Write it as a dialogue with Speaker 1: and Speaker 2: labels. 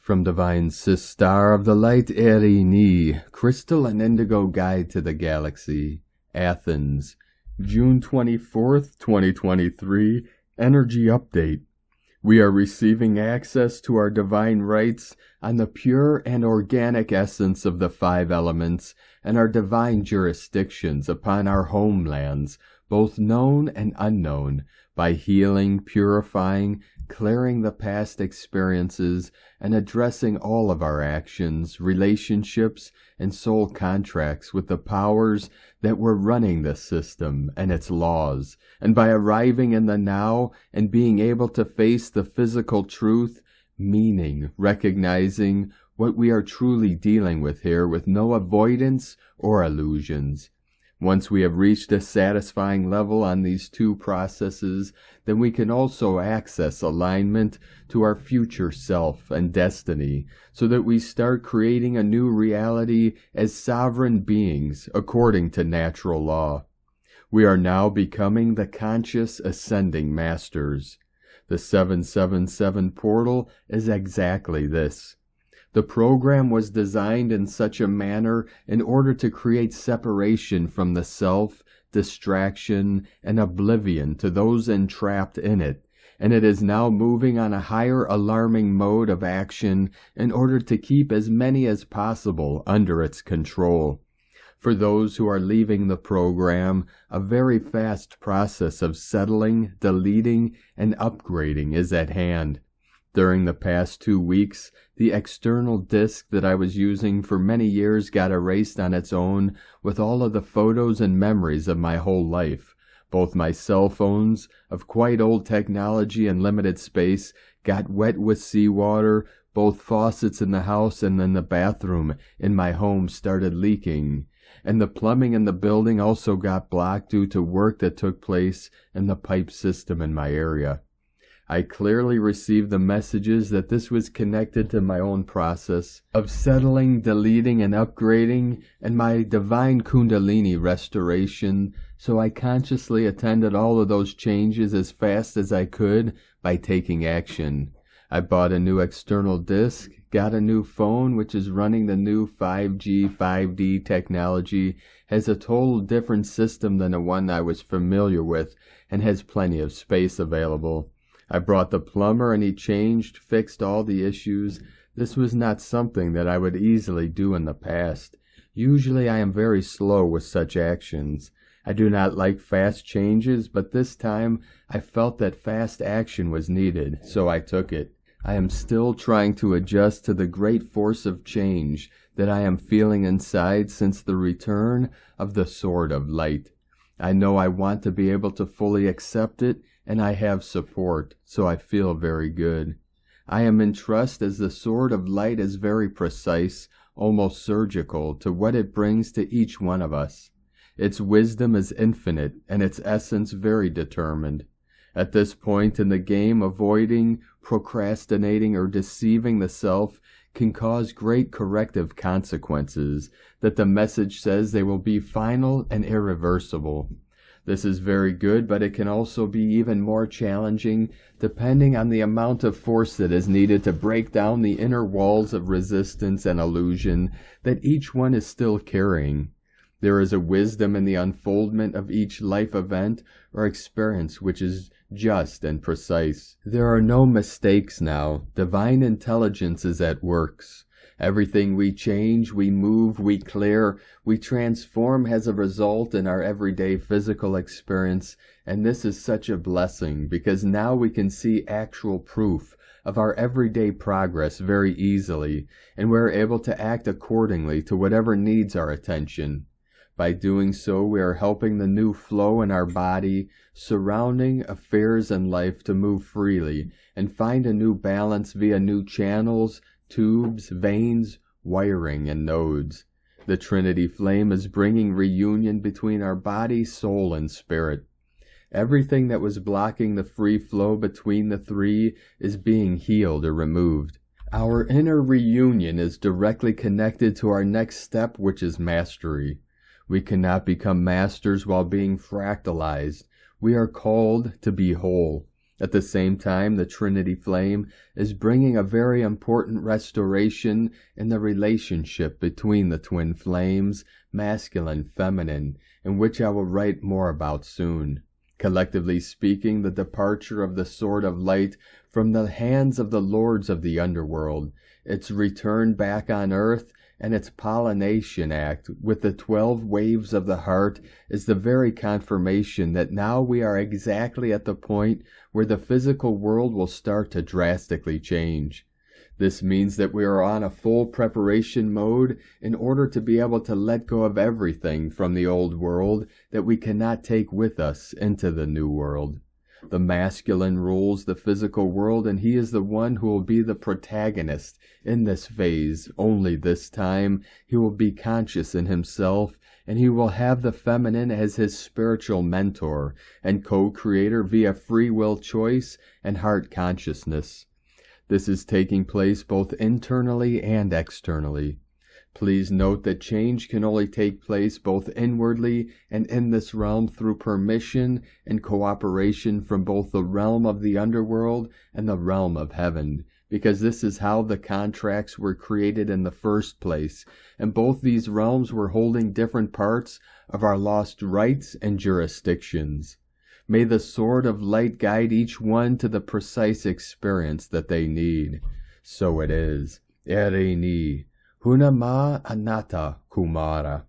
Speaker 1: From Divine Sister of the Light Erini, Crystal and Indigo Guide to the Galaxy, Athens, June 24th, 2023, Energy Update. We are receiving access to our divine rights on the pure and organic essence of the five elements and our divine jurisdictions upon our homelands, both known and unknown, by healing, purifying, clearing the past experiences, and addressing all of our actions, relationships, and soul contracts with the powers that were running the system and its laws, and by arriving in the now and being able to face the physical truth, meaning, recognizing what we are truly dealing with here with no avoidance or illusions. Once we have reached a satisfying level on these two processes, then we can also access alignment to our future self and destiny, so that we start creating a new reality as sovereign beings according to natural law. We are now becoming the conscious ascending masters. The 777 portal is exactly this. The program was designed in such a manner in order to create separation from the self, distraction, and oblivion to those entrapped in it, and it is now moving on a higher alarming mode of action in order to keep as many as possible under its control. For those who are leaving the program, a very fast process of settling, deleting, and upgrading is at hand. During the past 2 weeks, the external disk that I was using for many years got erased on its own with all of the photos and memories of my whole life. Both my cell phones, of quite old technology and limited space, got wet with seawater. Both faucets in the house and in the bathroom in my home started leaking. And the plumbing in the building also got blocked due to work that took place in the pipe system in my area. I clearly received the messages that this was connected to my own process of settling, deleting, and upgrading, and my divine Kundalini restoration, so I consciously attended all of those changes as fast as I could by taking action. I bought a new external disk, got a new phone which is running the new 5G, 5D technology, has a total different system than the one I was familiar with, and has plenty of space available. I brought the plumber and he fixed all the issues. This was not something that I would easily do in the past. Usually I am very slow with such actions. I do not like fast changes, but this time I felt that fast action was needed, so I took it. I am still trying to adjust to the great force of change that I am feeling inside since the return of the Sword of Light. I know I want to be able to fully accept it, and I have support, so I feel very good. I am in trust as the Sword of Light is very precise, almost surgical, to what it brings to each one of us. Its wisdom is infinite, and its essence very determined. At this point in the game, avoiding, procrastinating, or deceiving the self can cause great corrective consequences that the message says they will be final and irreversible. This is very good, but it can also be even more challenging depending on the amount of force that is needed to break down the inner walls of resistance and illusion that each one is still carrying. There is a wisdom in the unfoldment of each life event or experience which is just and precise. There are no mistakes now. Divine intelligence is at works. Everything we change, we move, we clear, we transform as a result in our everyday physical experience, and this is such a blessing because now we can see actual proof of our everyday progress very easily, and we're able to act accordingly to whatever needs our attention. By doing so, we are helping the new flow in our body, surrounding affairs and life to move freely and find a new balance via new channels, tubes, veins, wiring, and nodes. The Trinity flame is bringing reunion between our body, soul, and spirit. Everything that was blocking the free flow between the three is being healed or removed. Our inner reunion is directly connected to our next step, which is mastery. We cannot become masters while being fractalized. We are called to be whole. At the same time, the Trinity flame is bringing a very important restoration in the relationship between the twin flames, masculine, feminine, in which I will write more about soon. Collectively speaking, the departure of the Sword of Light from the hands of the lords of the underworld, its return back on earth, and its pollination act with the 12 waves of the heart is the very confirmation that now we are exactly at the point where the physical world will start to drastically change. This means that we are on a full preparation mode in order to be able to let go of everything from the old world that we cannot take with us into the new world. The masculine rules the physical world, and he is the one who will be the protagonist in this phase. Only this time he will be conscious in himself, and he will have the feminine as his spiritual mentor and co-creator via free will choice and heart consciousness. This is taking place both internally and externally. Please note that change can only take place both inwardly and in this realm through permission and cooperation from both the realm of the underworld and the realm of heaven, because this is how the contracts were created in the first place, and both these realms were holding different parts of our lost rights and jurisdictions. May the Sword of Light guide each one to the precise experience that they need. So it is. Ere ni. Hunama Anatta Kumara.